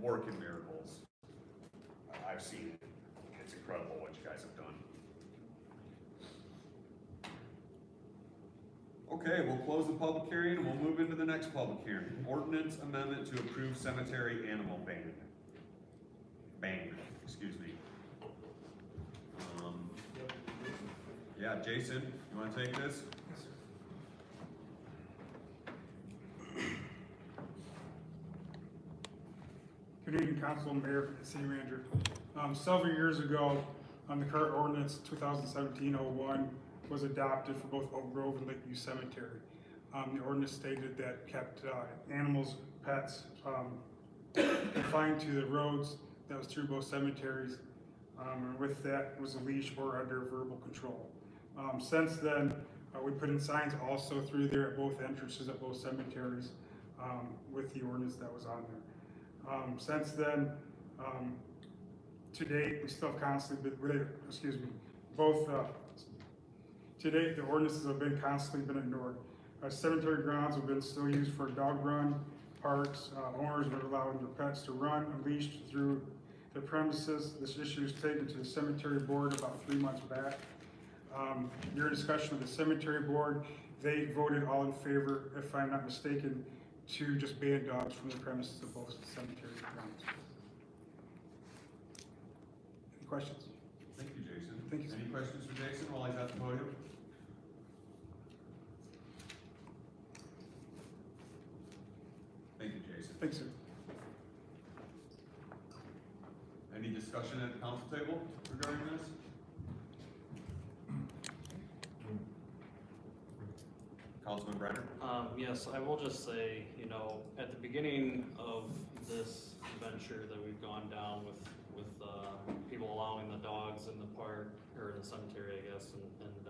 working miracles. I've seen it. It's incredible what you guys have done. Okay, we'll close the public hearing and we'll move into the next public hearing. Ordinance amendment to approve cemetery animal ban. Excuse me. Yeah, Jason, you want to take this? Yes, sir. Good evening, Council, Mayor, and City Manager. Several years ago, the current ordinance 2017-01 was adopted for both Oak Grove and Lakeview Cemetery. The ordinance stated that kept animals, pets, confined to the roads that was through both cemeteries, and with that was a leash or under verbal control. Since then, we put in signs also through there at both entrances at both cemeteries with the ordinance that was on there. Since then, to date, we still have constantly been, to date, the ordinances have been constantly been ignored. Cemetery grounds have been still used for a dog run, parks, owners are allowing their pets to run unleashed through the premises. This issue was taken to the cemetery board about 3 months back. Your discussion of the cemetery board, they voted all in favor, if I'm not mistaken, to just ban dogs from the premises of both cemetery grounds. Any questions? Thank you, Jason. Thank you, sir. Any questions for Jason while he's at the podium? Thank you, Jason. Thanks, sir. Any discussion at the council table regarding this? Councilman Brenner? Yes, I will just say, you know, at the beginning of this venture that we've gone down with people allowing the dogs in the park, or in the cemetery, I guess, and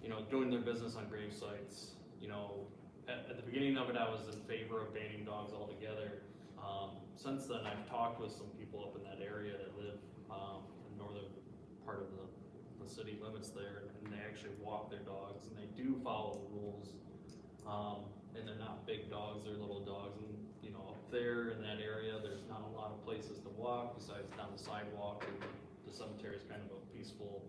you know, doing their business on grave sites, you know, at the beginning of it, I was in favor of banning dogs altogether. Since then, I've talked with some people up in that area that live in the northern part of the city limits there, and they actually walk their dogs, and they do follow the rules. And they're not big dogs, they're little dogs, and you know, up there in that area, there's not a lot of places to walk besides down the sidewalk, and the cemetery is kind of a peaceful,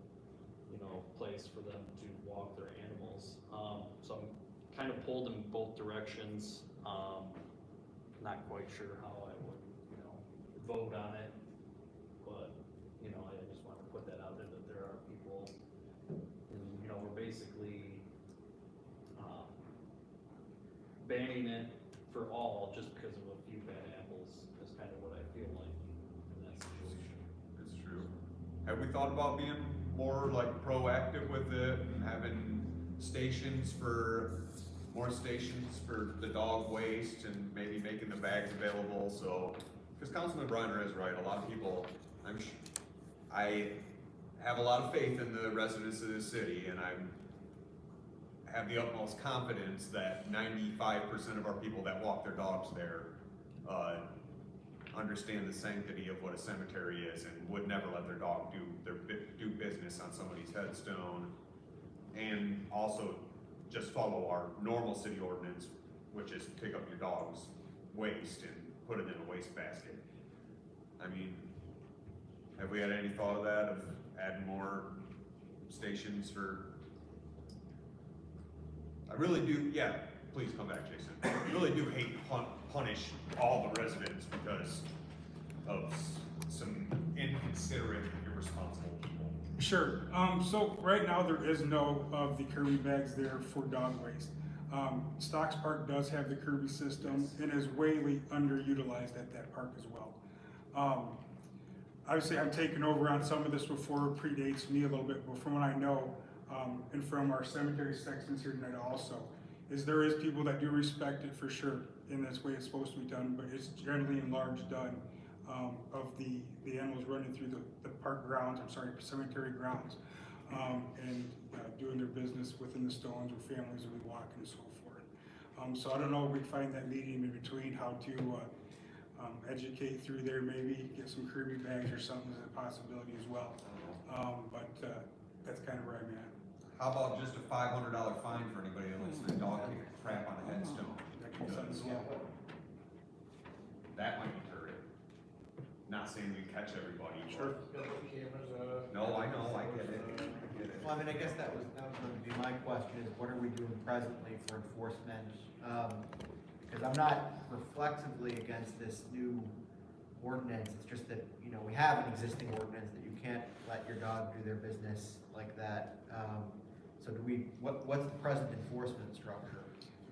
you know, place for them to walk their animals. So I'm kind of pulled in both directions. Not quite sure how I would, you know, vote on it, but you know, I just want to put that out there that there are people, and you know, we're basically banning it for all just because of a few bad apples is kind of what I feel like in that situation. It's true. Have we thought about being more like proactive with it and having more stations for the dog waste and maybe making the bags available? So, because Councilman Brenner is right, a lot of people, I have a lot of faith in the residents of this city, and I have the utmost confidence that 95% of our people that walk their dogs there understand the sanctity of what a cemetery is and would never let their dog do business on somebody's headstone, and also just follow our normal city ordinance, which is pick up your dog's waste and put it in a waste basket. I mean, have we had any thought of that, of adding more stations for? I really do, yeah, please come back, Jason. I really do hate to punish all the residents because of some inconsiderate, irresponsible people. Sure. So right now there is no of the Kirby bags there for dog waste. Stocks Park does have the Kirby system and is way underutilized at that park as well. Obviously, I'm taking over on some of this before it predates me a little bit, but from what I know, and from our cemetery sections here tonight also, is there is people that do respect it for sure in this way it's supposed to be done, but it's generally in large done of the animals running through the park grounds, cemetery grounds, and doing their business within the stones where families will be walking and so forth. So I don't know if we find that medium in between how to educate through there, maybe get some Kirby bags or something as a possibility as well. But that's kind of where I'm at. How about just a $500 fine for anybody that lets their dog take a crap on a headstone? That makes sense, yeah. That might not saying you catch everybody. but- Sure. No, I know, I get it, I get it. Well, I mean, I guess that was going to be my question, is what are we doing presently for enforcement? Because I'm not reflexively against this new ordinance, it's just that, you know, we have an existing ordinance that you can't let your dog do their business like that. So do we, what's the present enforcement structure?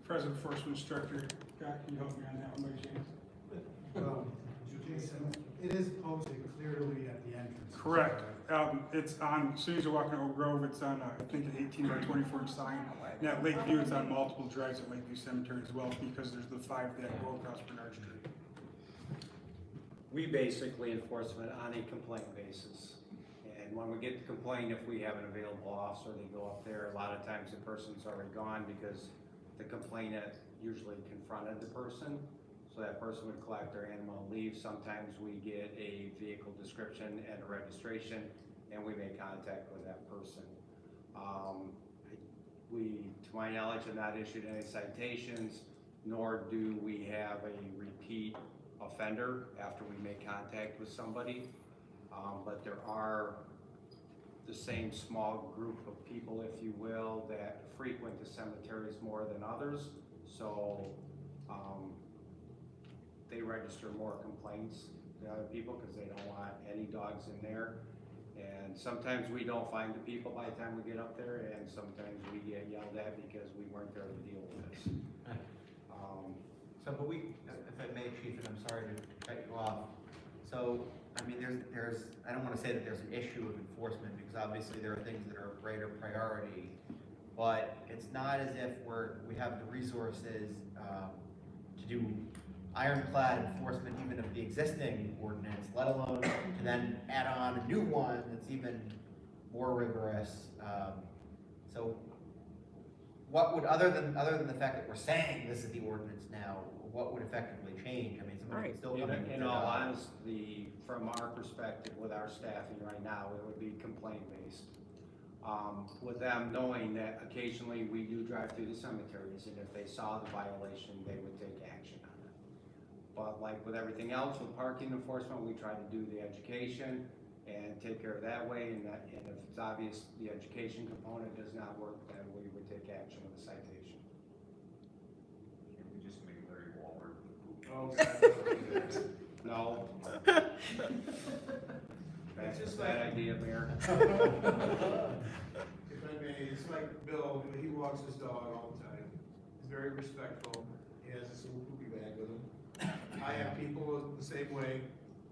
Present enforcement structure, Scott, can you help me on that one, by chance? Jason, it is posted clearly at the entrance. Correct. It's on, as soon as you walk in Oak Grove, it's on, I think, an 18 by 24 inch sign. And at Lakeview, it's on multiple drives at Lakeview Cemetery as well, because there's the 5 that go across Bernard Street. We basically enforce it on a complaint basis. And when we get the complaint, if we have an available officer, they go up there. A lot of times the person's already gone because the complainant usually confronted the person. So that person would collect their animal and leave. Sometimes we get a vehicle description and a registration, and we make contact with that person. To my knowledge, have not issued any citations, nor do we have a repeat offender after we make contact with somebody. But there are the same small group of people, if you will, that frequent the cemeteries more than others. So they register more complaints than other people because they don't want any dogs in there. And sometimes we don't find the people by the time we get up there, and sometimes we get yelled at because we weren't there to deal with this. So, but we, if I may, Chief, and I'm sorry to cut you off. So, I mean, there's, I don't want to say that there's an issue of enforcement, because obviously there are things that are of greater priority, but it's not as if we have the resources to do ironclad enforcement even of the existing ordinance, let alone to then add on a new one that's even more rigorous. So what would, other than the fact that we're saying this is the ordinance now, what would effectively change? I mean, somebody could still come in. In all honesty, from our perspective with our staffing right now, it would be complaint-based. With them knowing that occasionally we do drive through the cemeteries, and if they saw the violation, they would take action on it. But like with everything else, with parking enforcement, we try to do the education and take care of that way, and if it's obvious the education component does not work, then we would take action with a citation. Can we just make Larry Wahlberg? Oh, No. That's It's just a bad like- idea, Mayor. If I may, it's like Bill, he walks his dog all the time. He's very respectful. He has this little poopy bag with him. I have people the same way.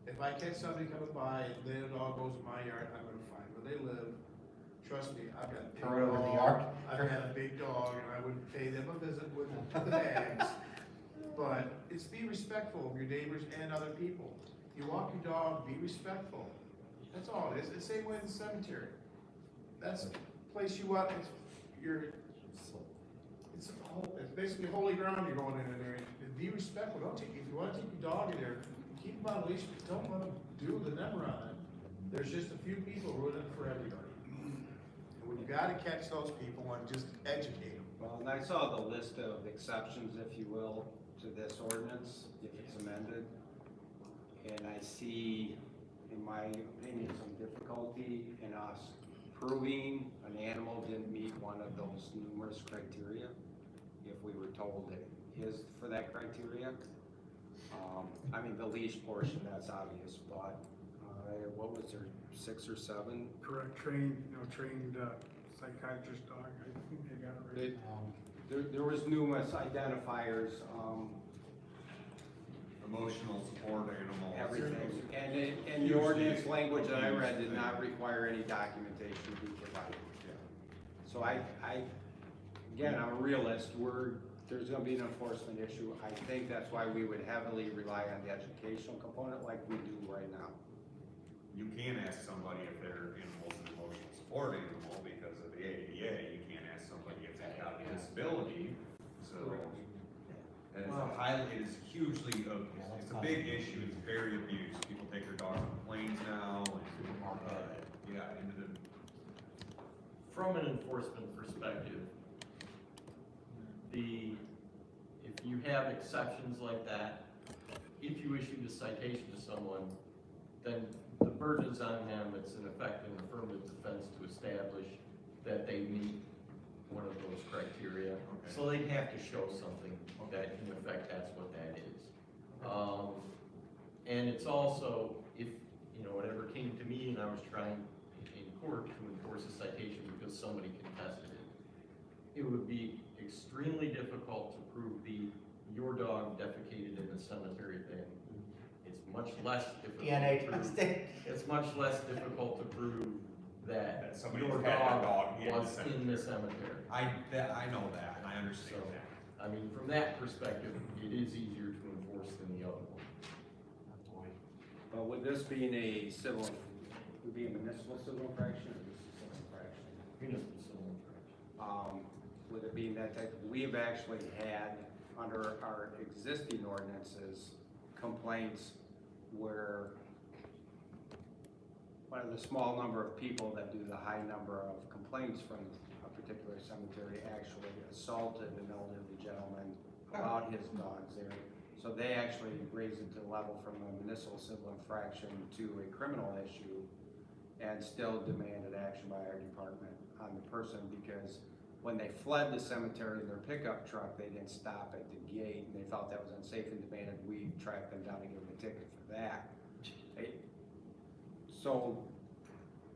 If I catch somebody coming by and their dog goes in my yard, I'm gonna find where they live. Trust me, I've got a big Throw it over the dog. yard. I've had a big dog, and I would pay them a visit with the bags. But it's be respectful of your neighbors and other people. You walk your dog, be respectful. That's all it is. It's the same way in the cemetery. That's the place you want, it's basically holy ground you're going in there. And be respectful. Don't take, if you wanna take your dog in there, keep them on a leash, but don't let them do the number on it. There's just a few people ruining it for everybody. And we've gotta catch those people and just educate them. Well, and I saw the list of exceptions, if you will, to this ordinance, if it's amended. And I see, in my opinion, some difficulty in us proving an animal didn't meet one of those numerous criteria, if we were told it is for that criteria. I mean, the leash portion, that's obvious, but, what was there, 6 or 7? Correct, trained psychiatrist dog, I think they got it right. There was numerous identifiers, Emotional support animals. everything. And the ordinance language that I read did not require any documentation to be provided. So again, I'm a realist, there's gonna be an enforcement issue. I think that's why we would heavily rely on the educational component like we do right now. You can ask somebody if their animal's an emotional support animal because of the ADA. You can't ask somebody if they've got a disability. So, and it is hugely, it's a big issue. It's very abused. People take their dogs on planes now. From an enforcement perspective, if you have exceptions like that, if you issued a citation to someone, then the burden is on them, it's in effect an affirmative defense to establish that they meet one of those criteria. Okay. So they'd have to show something that in effect that's what that is. And it's also, if, you know, whatever came to me and I was trying in court to enforce a citation because somebody contested it, it would be extremely difficult to prove your dog defecated in the cemetery thing. It's much less difficult DNA to prove. testing. It's much less difficult to prove that That somebody your had their dog dog in the was in the cemetery. I know that, and I understand So, that. I mean, from that perspective, it is easier to enforce than the other one. But with this being a civil, would be a municipal civil infraction or just a civil infraction? Municipal civil infraction. With it being that type, we have actually had, under our existing ordinances, complaints where one of the small number of people that do the high number of complaints from a particular cemetery actually assaulted an elderly gentleman about his dogs there. So they actually raised it to the level from a municipal civil infraction to a criminal issue and still demanded action by our department on the person because when they fled the cemetery in their pickup truck, they didn't stop at the gate and they felt that was unsafe and demanded we track them down and give them a ticket for that. So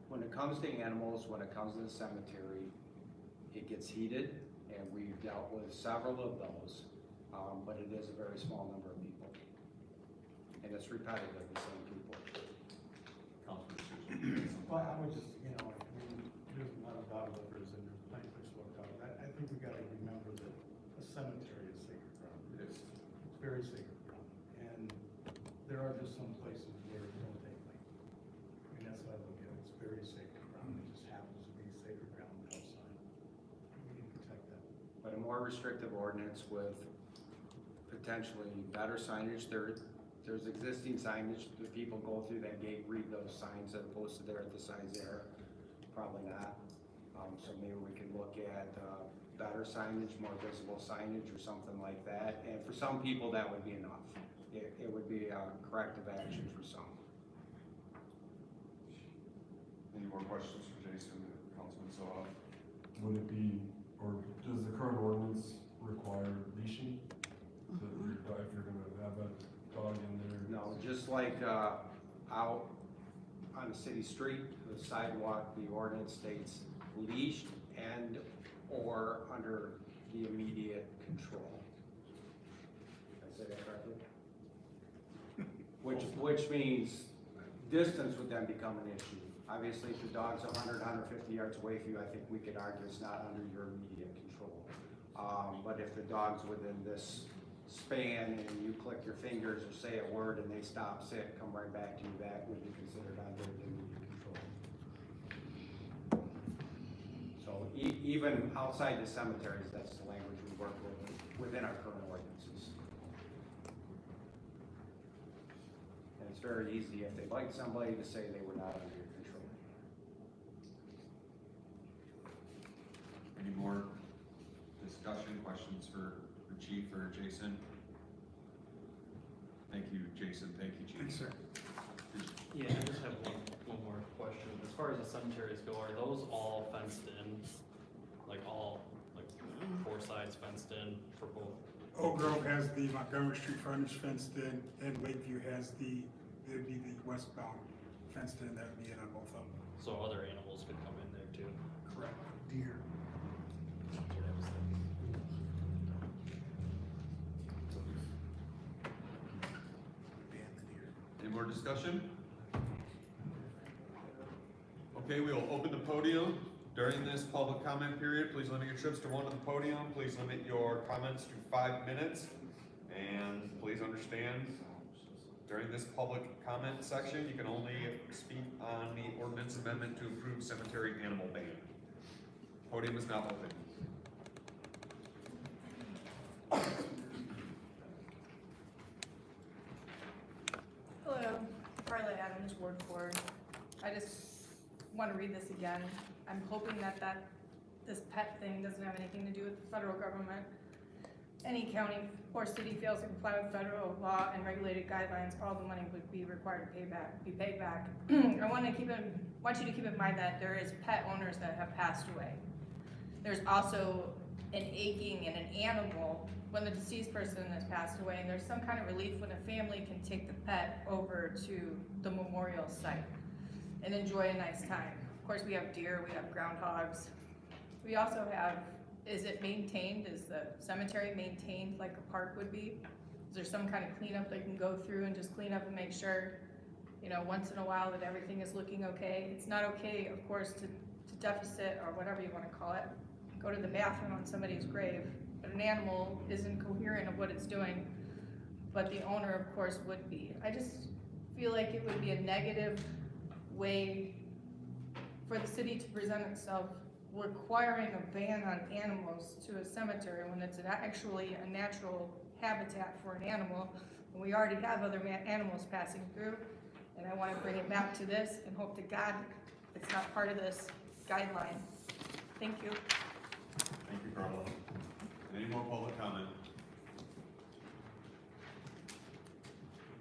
when it comes to animals, when it comes to the cemetery, it gets heated and we've dealt with several of those, but it is a very small number of people. And it's repetitive, the same people. Councilman Susan. Well, I would just, I mean, there's not a lot of livers and there's plenty of places to look out. I think we gotta remember that a cemetery is sacred ground. It is. It's very sacred ground. And there are just some places where it don't take place. I mean, that's what I look at. It's very sacred ground. It just happens to be sacred ground outside. We need to protect that. But a more restrictive ordinance with potentially better signage, there's existing signage, the people go through that gate, read those signs that are posted there at the signs there, probably not. So maybe we could look at, better signage, more visible signage or something like that, and for some people, that would be enough. It would be a corrective action for some. Any more questions for Jason, Councilman Soha? Would it be, or does the current ordinance require leashing? That if you're gonna have a dog in there? No, just like, out on a city street, the sidewalk, the ordinance states leashed and or under the immediate control. Did I say that correctly? Which means distance would then become an issue. Obviously, if the dog's 100, 150 yards away from you, I think we could argue it's not under your immediate control. But if the dog's within this span and you click your fingers or say a word and they stop, sit, come right back to you, that would be considered under the immediate control. So even outside the cemeteries, that's the language we work with within our current ordinances. And it's very easy if they bite somebody to say they were not under your control. Any more discussion, questions for Chief or Jason? Thank you, Jason. Thank you, Chief. Thanks, sir. Yeah, I just have one more question. As far as the cemeteries go, are those all fenced in? Like four sides fenced in for both? Oak Grove has the Montgomery Street frontage fenced in, and Lakeview has it'd be the westbound fenced in, that would be in on both of them. So other animals could come in there too? Correct. Deer. Any more discussion? Okay, we will open the podium. During this public comment period, please limit your trips to one to the podium. Please limit your comments to 5 minutes. And please understand, during this public comment section, you can only speak on the ordinance amendment to approve cemetery animal ban. Podium is now open. Hello, Carla Adams, Ward 4. I just want to read this again. I'm hoping that this pet thing doesn't have anything to do with the federal government. any county or city fails to comply with federal law and regulated guidelines, all the money would be required to be paid back. I want you to keep in mind that there is pet owners that have passed away. There's also an aching in an animal when the deceased person has passed away, and there's some kind of relief when a family can take the pet over to the memorial site and enjoy a nice time. Of course, we have deer, we have groundhogs. We also have, is it maintained? Is the cemetery maintained like a park would be? Is there some kind of cleanup they can go through and just clean up and make sure, you know, once in a while that everything is looking okay? It's not okay, of course, to deficit, or whatever you wanna call it, go to the bathroom on somebody's grave, but an animal isn't coherent of what it's doing, but the owner, of course, would be. I just feel like it would be a negative way for the city to present itself, requiring a ban on animals to a cemetery when it's actually a natural habitat for an animal, and we already have other animals passing through, and I wanna bring it back to this and hope to God it's not part of this guideline. Thank you. Thank you, Carla. Any more public comment?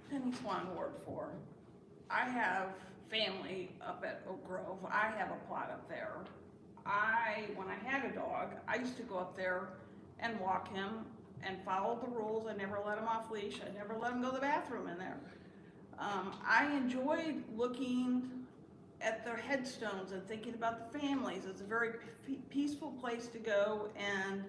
Penny Swan, Ward 4. I have family up at Oak Grove. I have a plot up there. When I had a dog, I used to go up there and walk him and follow the rules. I never let him off leash. I never let him go to the bathroom in there. I enjoyed looking at their headstones and thinking about the families. It's a very peaceful place to go and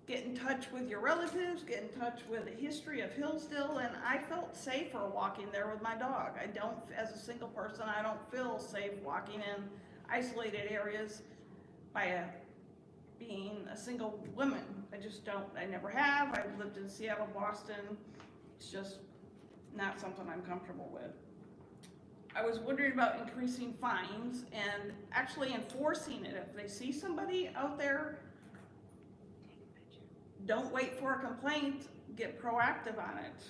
get in touch with your relatives, get in touch with the history of Hillsdale, and I felt safer walking there with my dog. I don't, as a single person, I don't feel safe walking in isolated areas by being a single woman. I just don't, I never have. I've lived in Seattle, Boston. It's just not something I'm comfortable with. I was wondering about increasing fines and actually enforcing it. If they see somebody out there, don't wait for a complaint, get proactive on it.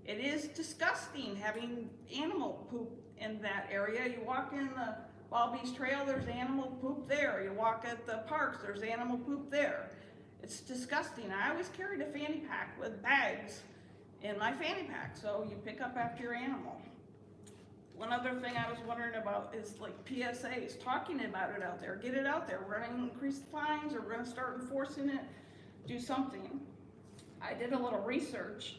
It is disgusting having animal poop in that area. You walk in the Ball Beach Trail, there's animal poop there. You walk at the parks, there's animal poop there. It's disgusting. I always carried a fanny pack with bags in my fanny pack, so you pick up after your animal. One other thing I was wondering about is like PSAs, talking about it out there, get it out there. We're gonna increase the fines, or we're gonna start enforcing it, do something. I did a little research.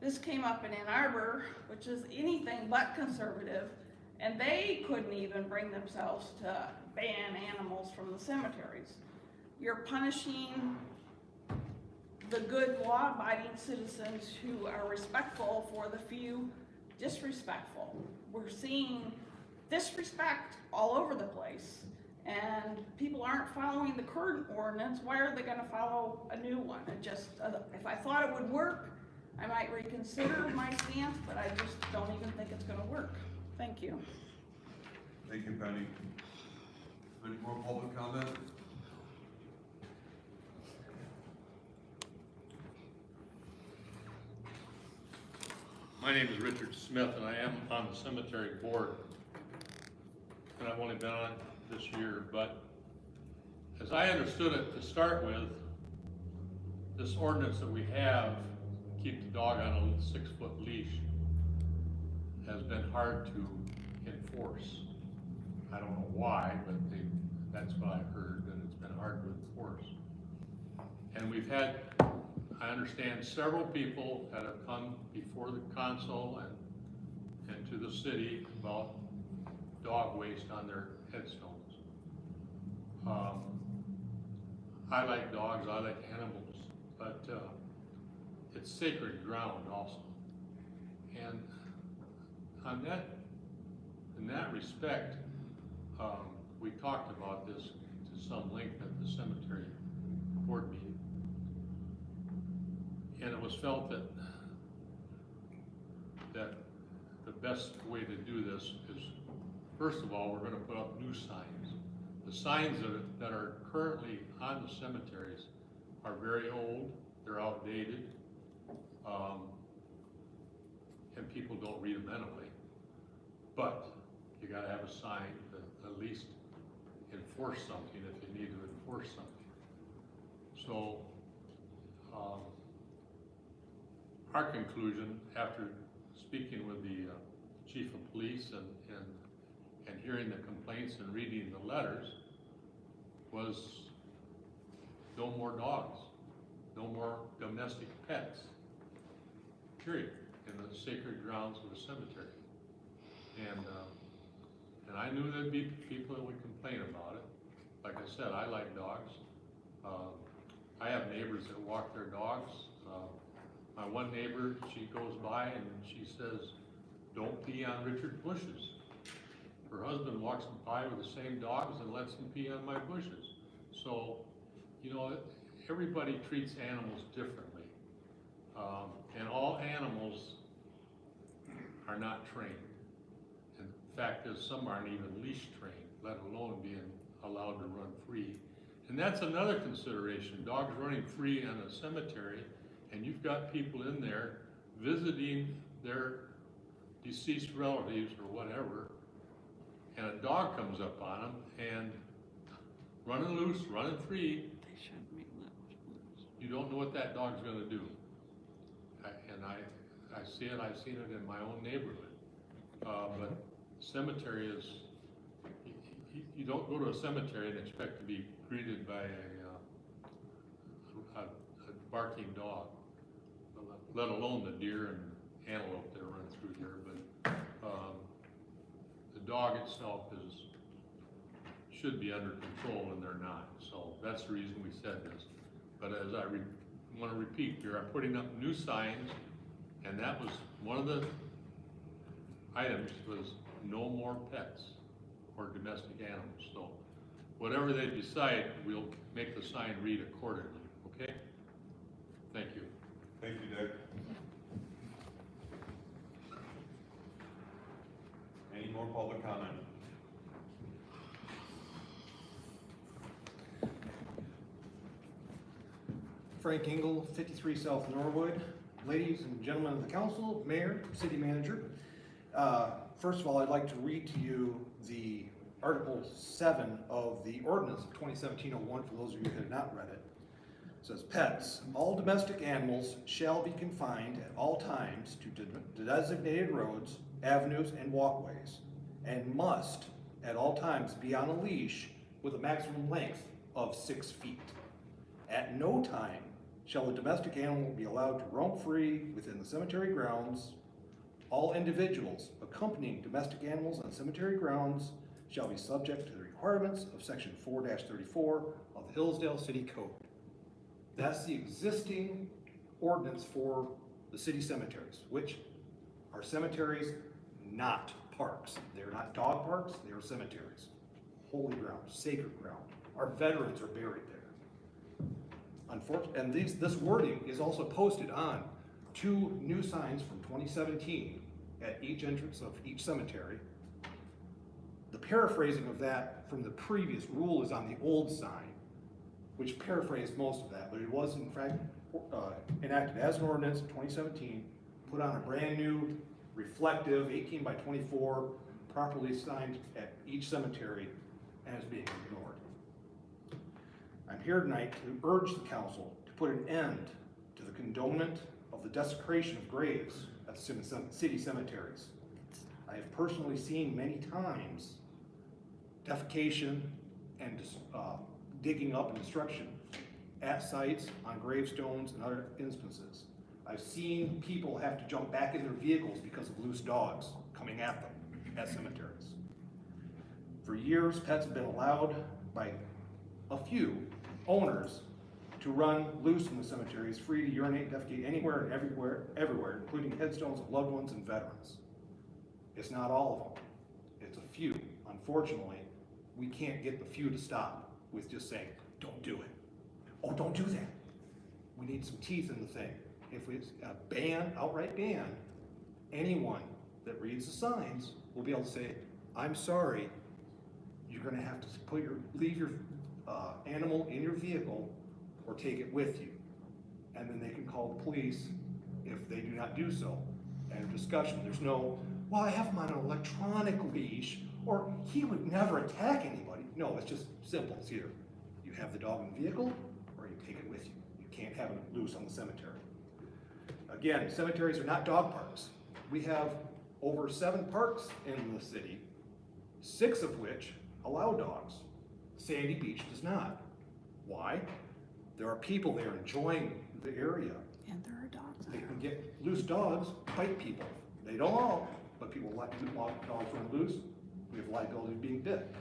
This came up in Ann Arbor, which is anything but conservative, and they couldn't even bring themselves to ban animals from the cemeteries. You're punishing the good law-abiding citizens who are respectful for the few disrespectful. We're seeing disrespect all over the place, and people aren't following the current ordinance. Why are they gonna follow a new one? It just, if I thought it would work, I might reconsider my stance, but I just don't even think it's gonna work. Thank you. Thank you, Penny. Any more public comment? My name is Richard Smith, and I am on the cemetery board. And I've only been on this year, but as I understood it to start with, this ordinance that we have, keep the dog on a 6-foot leash, has been hard to enforce. I don't know why, but that's what I heard, that it's been hard to enforce. And we've had, I understand, several people that have come before the council and to the city about dog waste on their headstones. I like dogs, I like animals, but it's sacred ground also. And on that, in that respect, we talked about this to some length at the cemetery board meeting. And it was felt that the best way to do this is, first of all, we're gonna put up new signs. The signs that are currently on the cemeteries are very old, they're outdated, and people don't read them anyway. But you gotta have a sign to at least enforce something if you need to enforce something. So, our conclusion, after speaking with the chief of police and hearing the complaints and reading the letters, was no more dogs, no more domestic pets, period, in the sacred grounds of the cemetery. And I knew there'd be people that would complain about it. Like I said, I like dogs. I have neighbors that walk their dogs. My one neighbor, she goes by and she says, "Don't pee on Richard bushes." Her husband walks by with the same dogs and lets him pee on my bushes. So, you know, everybody treats animals differently. And all animals are not trained. And the fact is, some aren't even leash trained, let alone being allowed to run free. And that's another consideration, dogs running free in a cemetery, and you've got people in there visiting their deceased relatives or whatever, and a dog comes up on them and running loose, running free. They shouldn't be let loose. You don't know what that dog's gonna do. I see it, I've seen it in my own neighborhood. But cemetery is, you don't go to a cemetery and expect to be greeted by a barking dog, let alone the deer and antelope that run through there. But the dog itself should be under control, and they're not. So that's the reason we said this. But as I want to repeat, we are putting up new signs, and that was one of the items was no more pets or domestic animals. So whatever they decide, we'll make the sign read accordingly, okay? Thank you. Thank you, Dick. Any more public comment? Frank Engel, 53 South Norwood. Ladies and gentlemen of the council, mayor, city manager. First of all, I'd like to read to you the Article 7 of the ordinance of 2017-01 for those of you who have not read it. It says, pets, all domestic animals shall be confined at all times to designated roads, avenues, and walkways, and must at all times be on a leash with a maximum length of 6 feet. At no time shall a domestic animal be allowed to roam free within the cemetery grounds. All individuals accompanying domestic animals on cemetery grounds shall be subject to the requirements of section 4-34 of the Hillsdale City Code. That's the existing ordinance for the city cemeteries, which are cemeteries, not parks. They're not dog parks, they are cemeteries. Holy ground, sacred ground. Our veterans are buried there. Unfortunately, and this wording is also posted on 2 new signs from 2017 at each entrance of each cemetery. The paraphrasing of that from the previous rule is on the old sign, which paraphrased most of that, but it was in fact enacted as an ordinance in 2017, put on a brand new reflective 18 by 24, properly signed at each cemetery, and is being ignored. I'm here tonight to urge the council to put an end to the condonement of the desecration of graves at the city cemeteries. I have personally seen many times defecation and digging up and destruction at sites, on gravestones, and other instances. I've seen people have to jump back in their vehicles because of loose dogs coming at them at cemeteries. For years, pets have been allowed by a few owners to run loose in the cemeteries, free to urinate, defecate anywhere and everywhere, including headstones of loved ones and veterans. It's not all of them. It's a few. Unfortunately, we can't get the few to stop with just saying, don't do it. Oh, don't do that. We need some teeth in the thing. If it's a ban, outright ban, anyone that reads the signs will be able to say, I'm sorry, you're gonna have to leave your animal in your vehicle or take it with you. And then they can call the police if they do not do so. And a discussion, there's no, well, I have him on an electronic leash, or he would never attack anybody. No, it's just simple. It's either you have the dog in the vehicle or you take it with you. You can't have it loose on the cemetery. Again, cemeteries are not dog parks. We have over 7 parks in the city, 6 of which allow dogs. Sandy Beach does not. Why? There are people there enjoying the area. And there are dogs. They can get loose dogs, bite people. They don't all, but people like dogs run loose. We have liability of being bit.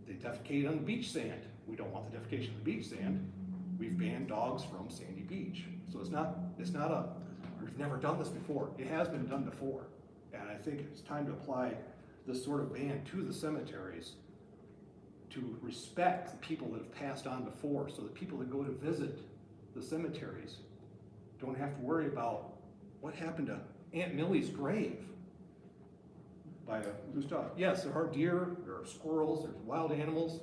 They defecate on the beach sand. We don't want the defecation on the beach sand. We've banned dogs from Sandy Beach. So it's not we've never done this before. It has been done before. And I think it's time to apply this sort of ban to the cemeteries to respect the people that have passed on before, so the people that go to visit the cemeteries don't have to worry about what happened to Aunt Millie's grave by a loose dog. Yes, there are deer, there are squirrels, there's wild animals.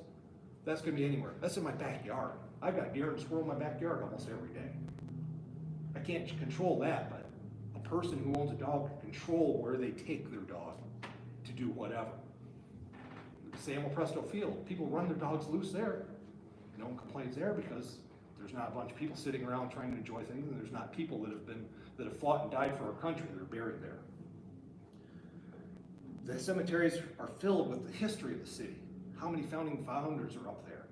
That's gonna be anywhere. That's in my backyard. I've got deer and squirrel in my backyard almost every day. I can't control that, but a person who owns a dog can control where they take their dog to do whatever. San Presto Field, people run their dogs loose there. No one complains there because there's not a bunch of people sitting around trying to enjoy things, and there's not people that have fought and died for our country that are buried there. The cemeteries are filled with the history of the city. How many founding founders are up there?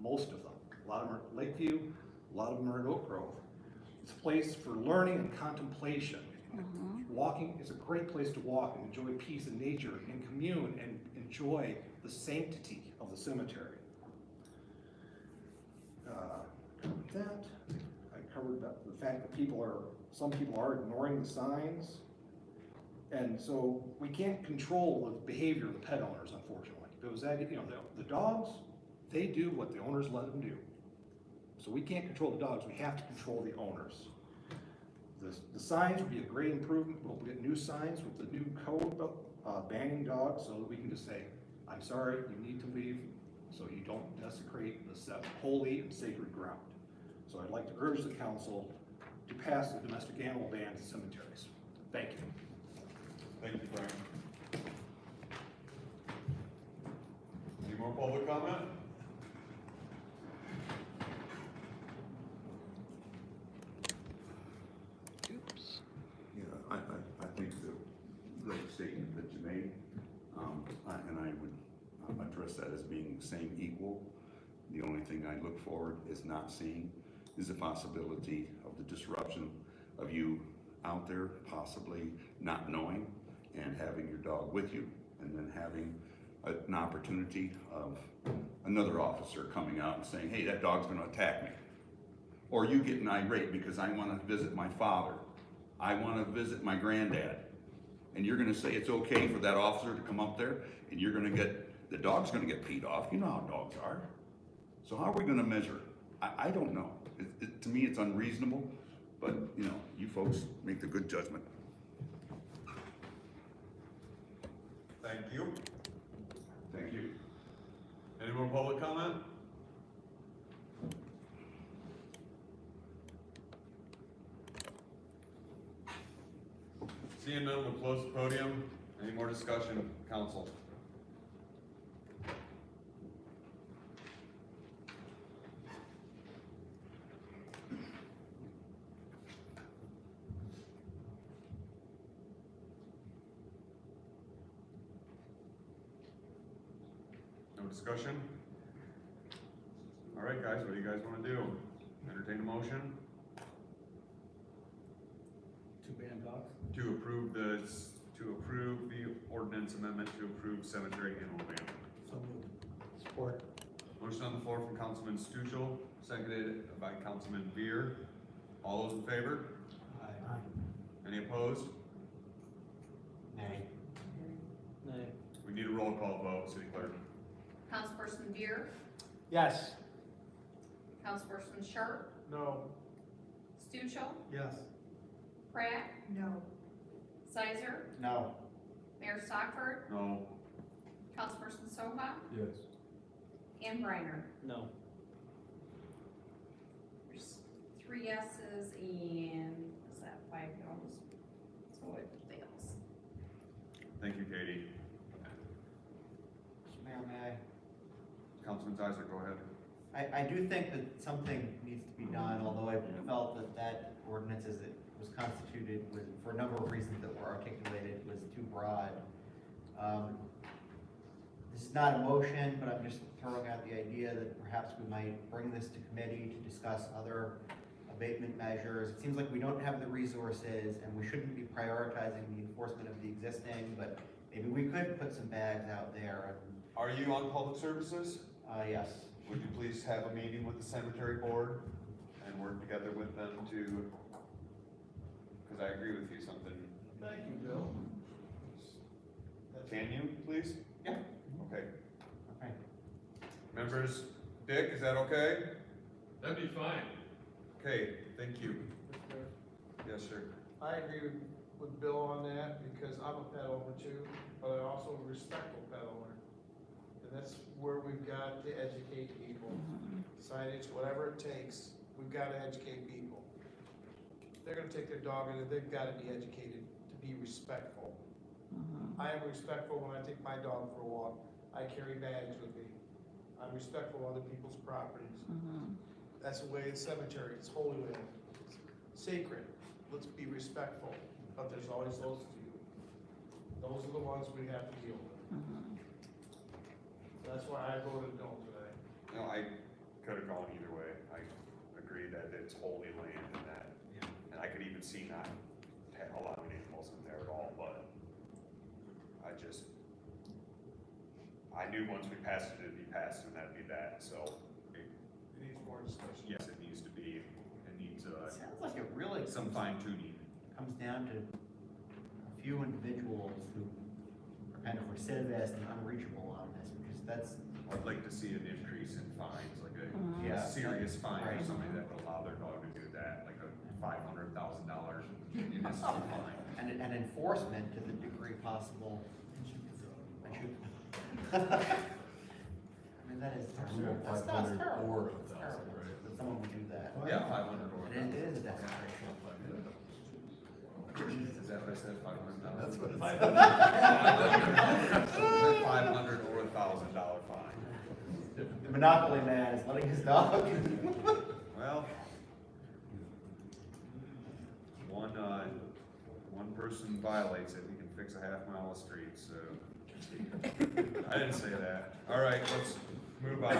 Most of them. A lot of them are at Lakeview, a lot of them are at Oak Grove. It's a place for learning and contemplation. Walking is a great place to walk and enjoy peace and nature and commune and enjoy the sanctity of the cemetery. That, I covered the fact that some people are ignoring the signs. And so we can't control the behavior of the pet owners, unfortunately. Because the dogs, they do what the owners let them do. So we can't control the dogs, we have to control the owners. The signs would be a great improvement. We'll get new signs with the new code about banning dogs, so that we can just say, I'm sorry, you need to leave, so you don't desecrate the holy and sacred ground. So I'd like to urge the council to pass the domestic animal ban to cemeteries. Thank you. Thank you, Brian. Any more public comment? Yeah, I think the great statement that you made, and I would address that as being the same equal. The only thing I look forward is not seeing is the possibility of the disruption of you out there possibly not knowing and having your dog with you, and then having an opportunity of another officer coming out and saying, hey, that dog's gonna attack me. Or you getting irate because I wanna visit my father. I wanna visit my granddad. And you're gonna say it's okay for that officer to come up there, and the dog's gonna get peed off. You know how dogs are. So how are we gonna measure? I don't know. To me, it's unreasonable, but you folks make the good judgment. Thank you. Thank you. Any more public comment? Seeing none, we'll close the podium. Any more discussion, council? No discussion? All right, guys, what do you guys want to do? Entertain a motion To ban dogs? to approve the ordinance amendment to approve cemetery animal ban. So moved. Support. Motion on the floor from Councilman Stuchel, seconded by Councilman Beer. All those in favor? Aye. Any opposed? Nay. We need a roll call vote, City Clerk. Councilperson Beer, Yes. Councilperson Sharp, No. Stuchel, Yes. Pratt, No. Sizer, No. Mayor Stockford, No. Councilperson Soha, Yes. and Briner. No. There's 3 yeses and, is that 5 noes? So it fails. Thank you, Katie. Mr. Mayor, may Councilman Sizer, go ahead. I do think that something needs to be done, although I felt that ordinance as it was constituted was, for a number of reasons that were articulated, was too broad. This is not a motion, but I'm just throwing out the idea that perhaps we might bring this to committee to discuss other abatement measures. It seems like we don't have the resources and we shouldn't be prioritizing the enforcement of the existing, but maybe we could put some bags out there Are you on public services? and, yes. Would you please have a meeting with the cemetery board and work together with them to, because I agree with you, something. Thank you, Bill. Can you, please? Yeah. Okay. Okay. Members, Dick, is that okay? That'd be fine. Okay, thank you. Yes, sir. I agree with Bill on that, because I'm a pet owner too, but I'm also a respectful pet owner. And that's where we've got to educate people. Signage, whatever it takes, we've got to educate people. If they're gonna take their dog in, they've gotta be educated to be respectful. I am respectful when I take my dog for a walk. I carry bags with me. I'm respectful of other people's properties. That's the way it's cemetery, it's holy land, it's sacred. Let's be respectful, but there's always those few. Those are the ones we have to deal with. That's why I voted no today. No, I could have gone either way. I agree that it's holy land and that, and I could even see not allowing animals in there at all, but I knew once we passed it, it'd be passed and that'd be that, so. It needs more discussion. Yes, it needs to be, it needs, Sounds like it really some fine tuning. comes down to a few individuals who are kind of recidivist and unreachable on this, because that's, I'd like to see an increase in fines, like a Yeah. serious fine Right. for somebody that would allow their dog to do that, like a $500,000 municipal fine. and enforcement to the degree possible. I mean, that is You terrible. got That's not 500 terrible. or It's 1,000, terrible right? that someone would do that. Yeah, 500 or. It is a desecration. Is that what I said, 500,000? That's what it $500 or $1,000 fine. The Monopoly man is letting his dog. Well, one person violates it, we can fix a half mile of streets, so. I didn't say that. All right, let's move on.